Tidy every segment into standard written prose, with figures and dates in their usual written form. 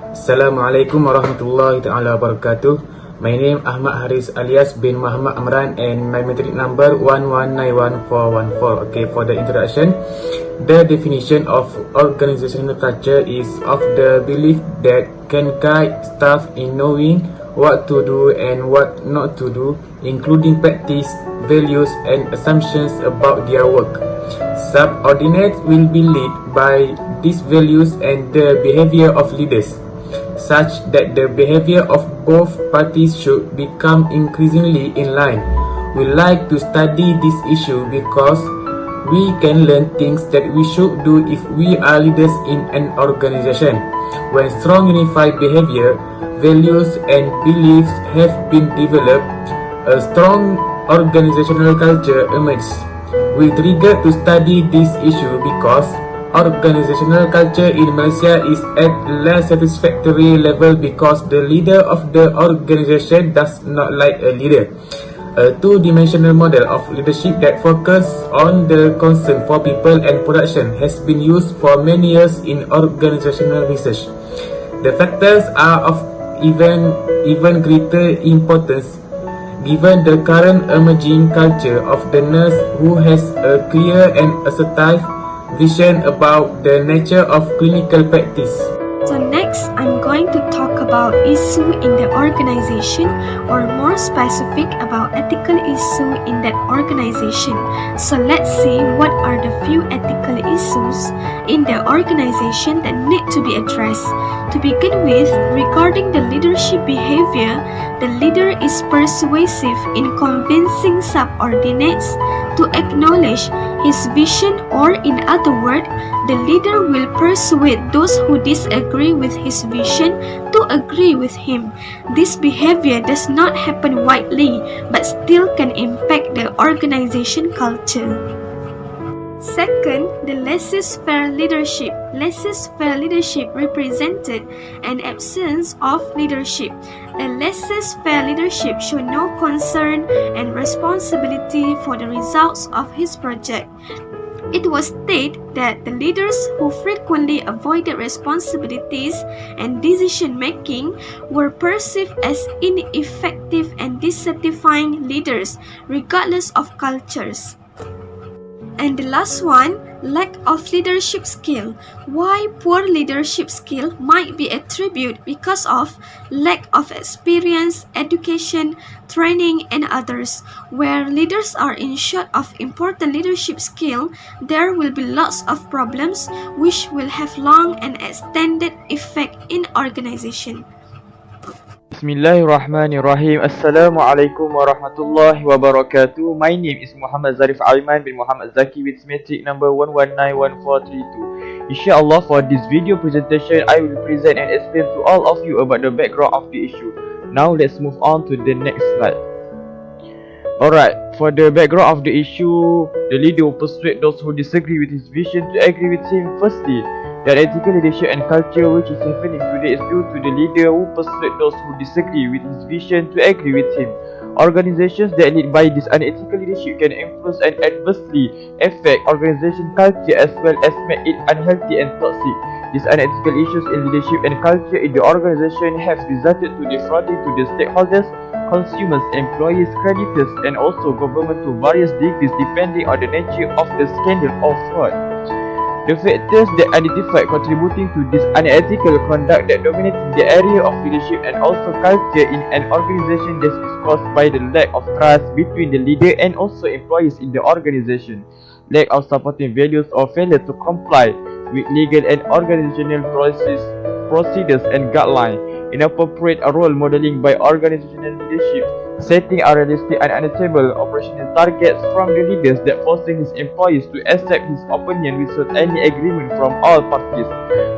Assalamualaikum warahmatullahi ta'ala wabarakatuh. My name Ahmad Haris alias bin Muhammad Amran and my metric number 11911414. Okay, for the introduction, the definition of organizational culture is of the belief that can guide staff in knowing what to do and what not to do, including practice, values and assumptions about their work. Subordinates will be led by these values and the behavior of leaders, such that the behavior of both parties should become increasingly in line. We like to study this issue because we can learn things that we should do if we are leaders in an organization. When strong unified behavior, values and beliefs have been developed, a strong organizational culture emerges. We trigger to study this issue because organizational culture in Malaysia is at less satisfactory level because the leader of the organization does not like a leader. A two-dimensional model of leadership that focuses on the concern for people and production has been used for many years in organizational research. The factors are of even greater importance given the current emerging culture of the nurse who has a clear and assertive vision about the nature of clinical practice. So next, I'm going to talk about issue in the organization, or more specific about ethical issue in that organization. So let's see what are the few ethical issues in the organization that need to be addressed. To begin with, regarding the leadership behavior, the leader is persuasive in convincing subordinates to acknowledge his vision, or in other words, the leader will persuade those who disagree with his vision to agree with him. This behavior does not happen widely, but still can impact the organization culture. Second, the laissez-faire leadership. Laissez-faire leadership represented an absence of leadership. A laissez-faire leadership shows no concern and responsibility for the results of his project. It was stated that the leaders who frequently avoided responsibilities and decision-making were perceived as ineffective and dissatisfying leaders, regardless of cultures. And the last one, lack of leadership skill. Why poor leadership skill might be attributed because of lack of experience, education, training, and others. Where leaders are in short of important leadership skill, there will be lots of problems which will have long and extended effect in organization. Bismillahirrahmanirrahim. Assalamualaikum warahmatullahi wabarakatuh. My name is Muhammad Zarif Aiman bin Muhammad Zaki with metric number 119142. Inshallah, for this video presentation, I will present and explain to all of you about the background of the issue. Now let's move on to the next slide. Alright, for the background of the issue, the leader will persuade those who disagree with his vision to agree with him. Firstly, that ethical leadership and culture which is happening today is due to the leader who persuade those who disagree with his vision to agree with him. Organizations that lead by this unethical leadership can influence and adversely affect organization culture as well as make it unhealthy and toxic. These unethical issues in leadership and culture in the organization have resulted to defrauding to the stakeholders, consumers, employees, creditors, and also government to various degrees depending on the nature of the scandal or fraud. The factors that identified contributing to this unethical conduct that dominate the area of leadership and also culture in an organization that is caused by the lack of trust between the leader and also employees in the organization, lack of supporting values or failure to comply with legal and organizational procedures and guidelines, inappropriate role modeling by organizational leadership, setting unrealistic and unattainable operational targets from the leaders that forcing his employees to accept his opinion without any agreement from all parties.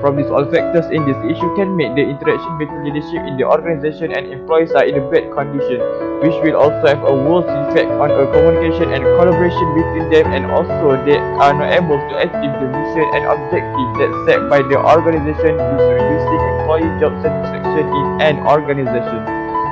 From these all factors in this issue can make the interaction between leadership in the organization and employees are in a bad condition, which will also have a worse effect on a communication and collaboration between them, and also they are not able to achieve the mission and objective that's set by the organization, thus reducing employee job satisfaction in an organization.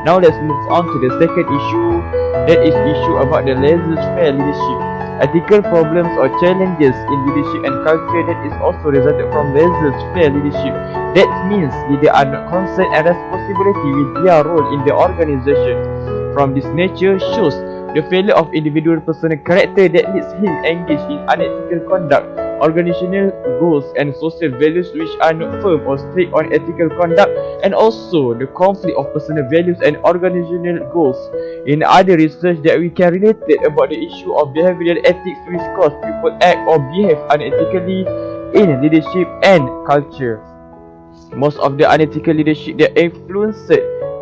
Now let's move on to the second issue, that is issue about the laissez-faire leadership. Ethical problems or challenges in leadership and culture that is also resulted from laissez-faire leadership. That means leaders are not concerned and responsibility with their role in the organization. From this nature shows the failure of individual personal character that leads him engage in unethical conduct, organizational goals and social values which are not firm or strict on ethical conduct, and also the conflict of personal values and organizational goals. In other research that we can relate it about the issue of behavioral ethics which cause people act or behave unethically in leadership and culture. Most of the unethical leadership that influenced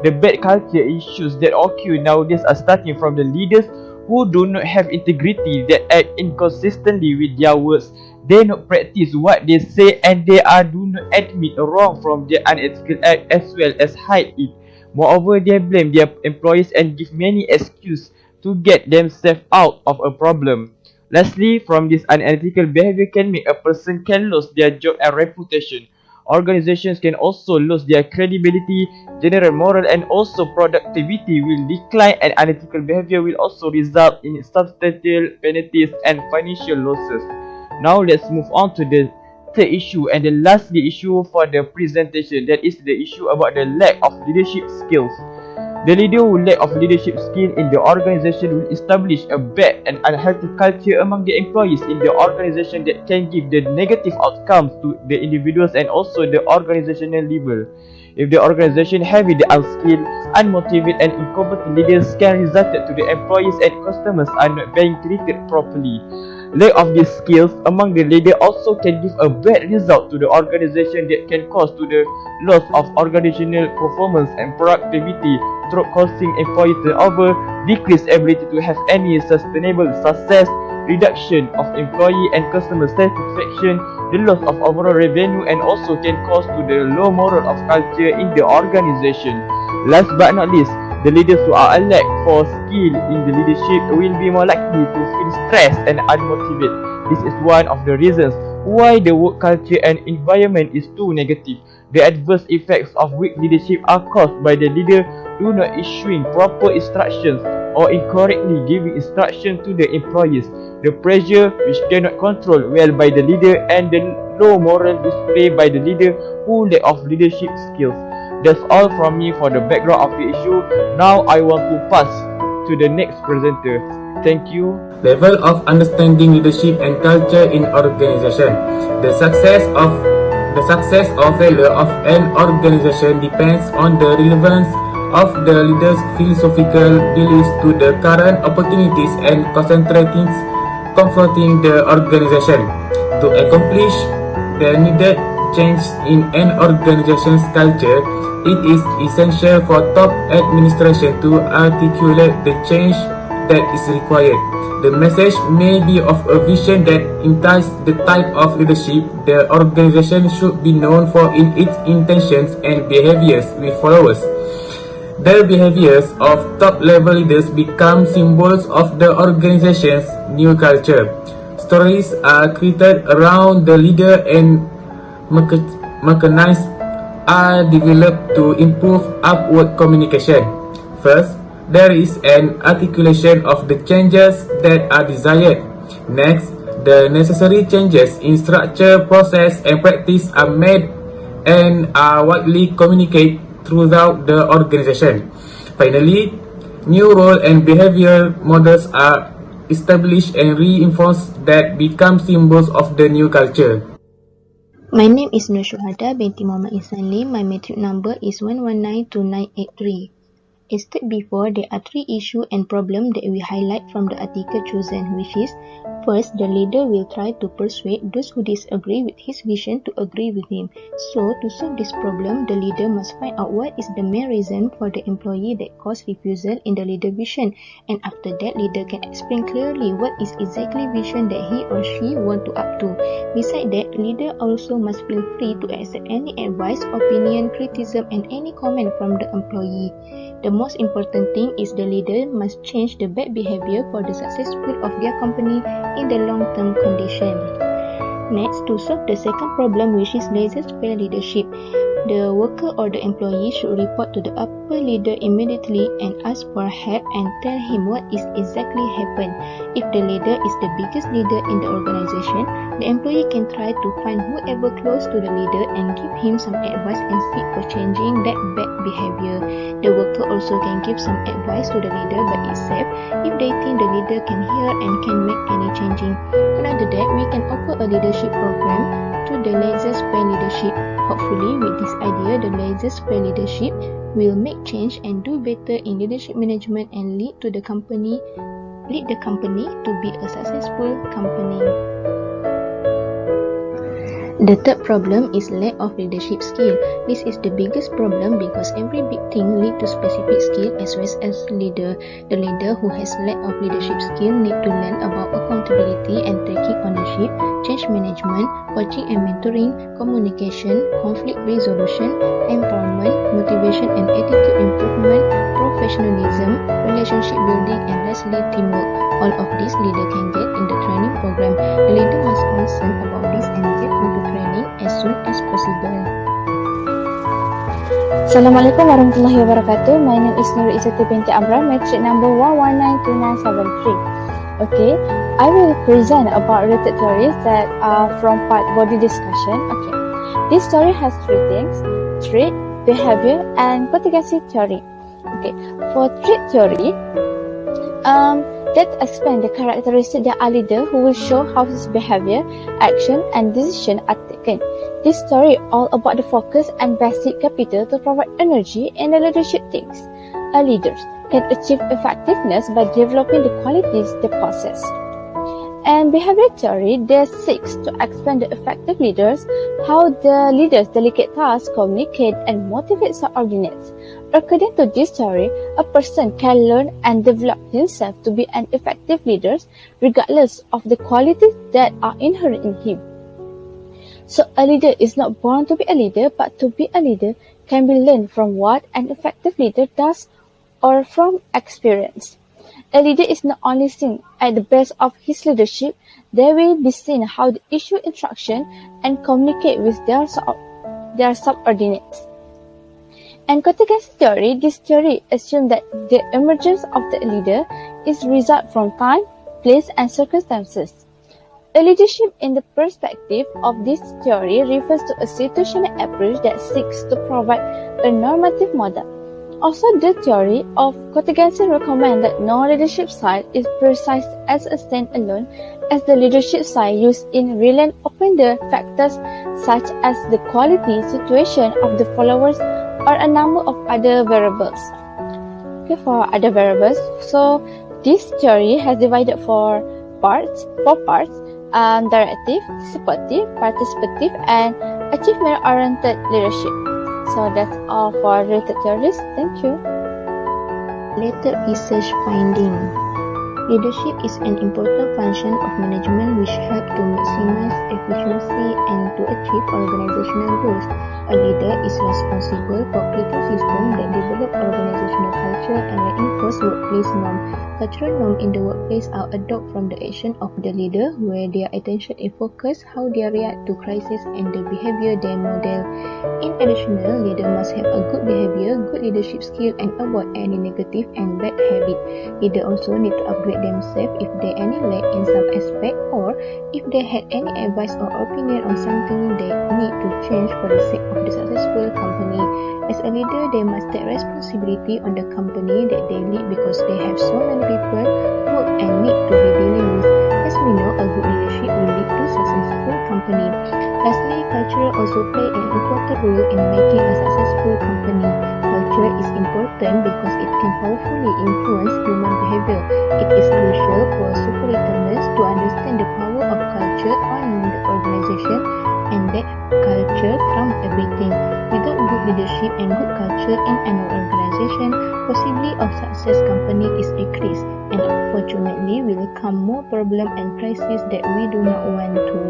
the bad culture issues that occur nowadays are starting from the leaders who do not have integrity, that act inconsistently with their words. They not practice what they say and they do not admit wrong from their unethical act as well as hide it. Moreover, they blame their employees and give many excuses to get themselves out of a problem. Lastly, from this unethical behavior can make a person can lose their job and reputation. Organizations can also lose their credibility, general moral and also productivity will decline, and unethical behavior will also result in substantial penalties and financial losses. Now let's move on to the third issue and the last issue for the presentation, that is the issue about the lack of leadership skills. The leader who lack of leadership skill in the organization will establish a bad and unhealthy culture among the employees in the organization that can give the negative outcomes to the individuals and also the organizational level. If the organization heavy the unskilled, unmotivated and incompetent leaders can result to the employees and customers are not being treated properly. Lack of these skills among the leader also can give a bad result to the organization that can cause to the loss of organizational performance and productivity through causing employee turnover, decreased ability to have any sustainable success, reduction of employee and customer satisfaction, the loss of overall revenue and also can cause to the low moral of culture in the organization. Last but not least, the leaders who are lack for skill in the leadership will be more likely to feel stressed and unmotivated. This is one of the reasons why the work culture and environment is too negative. The adverse effects of weak leadership are caused by the leader do not issuing proper instructions or incorrectly giving instruction to the employees, the pressure which cannot control well by the leader, and the low moral display by the leader who lack of leadership skills. That's all from me for the background of the issue. Now I want to pass to the next presenter. Thank you. Level of understanding leadership and culture in organization. The success or failure of an organization depends on the relevance of the leader's philosophical beliefs to the current opportunities and confronting the organization. To accomplish the needed change in an organization's culture, it is essential for top administration to articulate the change that is required. The message may be of a vision that entices the type of leadership the organization should be known for in its intentions and behaviors with followers. The behaviors of top-level leaders become symbols of the organization's new culture. Stories are created around the leader and mechanisms are developed to improve upward communication. First, there is an articulation of the changes that are desired. Next, the necessary changes in structure, process, and practice are made and are widely communicated throughout the organization. Finally, new role and behavior models are established and reinforced that become symbols of the new culture. My name is Nur Syuhada binti Muhammad Ihsan Lim. My matric number is 1192983. As stated before, there are three issues and problems that we highlight from the article chosen, which is, first, the leader will try to persuade those who disagree with his vision to agree with him. So, to solve this problem, the leader must find out what is the main reason for the employee that caused refusal in the leader vision, and after that, leader can explain clearly what is exactly vision that he or she want to up to. Besides that, leader also must feel free to accept any advice, opinion, criticism, and any comment from the employee. The most important thing is the leader must change the bad behavior for the successful of their company in the long-term condition. Next, to solve the second problem, which is laissez-faire leadership. The worker or the employee should report to the upper leader immediately and ask for help and tell him what is exactly happened. If the leader is the biggest leader in the organization, the employee can try to find whoever close to the leader and give him some advice and seek for changing that bad behavior. The worker also can give some advice to the leader by itself if they think the leader can hear and can make any changing. Another that we can offer a leadership program to the laissez-faire leadership. Hopefully, with this idea, the laissez-faire leadership will make change and do better in leadership management and lead the company to be a successful company. The third problem is lack of leadership skill. This is the biggest problem because every big thing leads to specific skill as well as leader. The leader who has lack of leadership skill need to learn about accountability and taking ownership, change management, coaching and mentoring, communication, conflict resolution, empowerment, motivation and attitude improvement, professionalism, relationship building and lastly teamwork. All of these leader can get in the training program. The leader must concern about this and get into training as soon as possible. Assalamualaikum warahmatullahi wabarakatuh. My name is Nur Izzati binti Amra, metric number 1192973. Okay, I will present about related theories that are from part body discussion. Okay, this story has three things: trait, behavior, and contingency theory. Okay, for trait theory, that explain the characteristic that a leader who will show how his behavior, action, and decision are taken. This story all about the focus and basic capital to provide energy in the leadership things. A leader can achieve effectiveness by developing the qualities they possess. And behavior theory, that seeks to explain the effective leaders, how the leaders delegate tasks, communicate, and motivate subordinates. According to this theory, a person can learn and develop himself to be an effective leader regardless of the qualities that are inherent in him. So a leader is not born to be a leader, but to be a leader can be learned from what an effective leader does or from experience. A leader is not only seen at the best of his leadership, they will be seen how to issue instruction and communicate with their subordinates. And contingency theory, this theory assumes that the emergence of the leader is result from time, place, and circumstances. A leadership in the perspective of this theory refers to a situational approach that seeks to provide a normative model. Also, the theory of contingency recommends that no leadership style is precise as a standalone, as the leadership style used in Relent open the factors such as the quality, situation of the followers, or a number of other variables. Okay, for other variables, so this theory has divided four parts: directive, supportive, participative, and achievement-oriented leadership. So that's all for related theories. Thank you. Later research finding. Leadership is an important function of management which helps to maximize efficiency and to achieve organizational goals. A leader is responsible for creating systems that develop organizational culture and reinforce workplace norms. Cultural norms in the workplace are adopted from the action of the leader, where their attention is focused how they react to crisis and the behavior they model. In addition, leader must have a good behavior, good leadership skill, and avoid any negative and bad habit. Leader also need to upgrade themselves if they any lack in some aspect, or if they had any advice or opinion on something they need to change for the sake of the successful company. As a leader, they must take responsibility on the company that they lead because they have so many people work and need to be dealing with. As we know, a good leadership will lead to successful company. Lastly, culture also play an important role in making a successful company. Culture is important because it can powerfully influence human behavior. It is crucial for superintendents to understand the power of culture on the organization, and that culture trumps everything. Without good leadership and good culture in an organization, possibility of success company is decreased, and unfortunately will come more problem and crisis that we do not want to.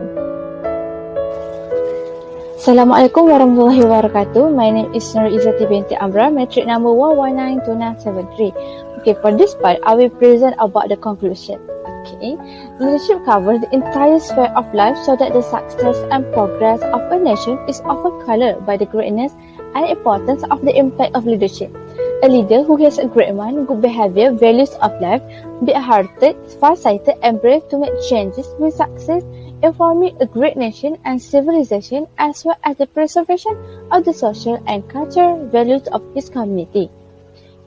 Assalamualaikum warahmatullahi wabarakatuh. My name is Nur Izzati binti Amra, metric number 1192973. Okay, for this part, I will present about the conclusion. Okay, leadership covers the entire sphere of life so that the success and progress of a nation is often colored by the greatness and importance of the impact of leadership. A leader who has a great mind, good behavior, values of life, big-hearted, far-sighted, and brave to make changes will succeed in forming a great nation and civilization as well as the preservation of the social and cultural values of his community.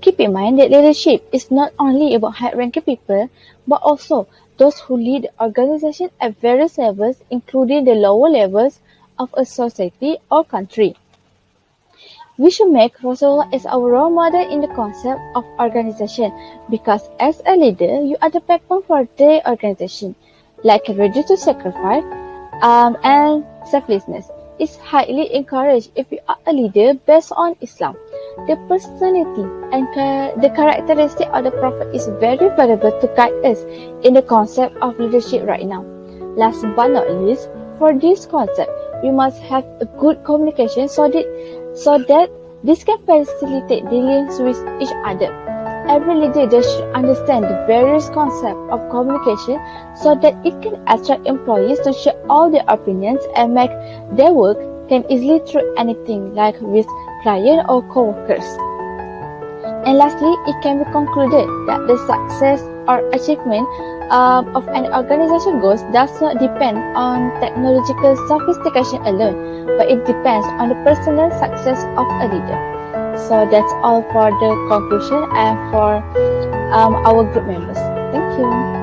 Keep in mind that leadership is not only about high-ranking people, but also those who lead the organization at various levels, including the lower levels of a society or country. We should make Rasulullah as our role model in the concept of organization because as a leader, you are the backbone for the organization, like ready to sacrifice and selflessness. It's highly encouraged if you are a leader based on Islam. The personality and the characteristic of the Prophet is very valuable to guide us in the concept of leadership right now. Last but not least, for this concept, we must have a good communication so that this can facilitate dealings with each other. Every leader should understand the various concepts of communication so that it can attract employees to share all their opinions and make their work can easily through anything like with clients or co-workers. And lastly, it can be concluded that the success or achievement of an organization goals does not depend on technological sophistication alone, but it depends on the personal success of a leader. So that's all for the conclusion and for our group members. Thank you.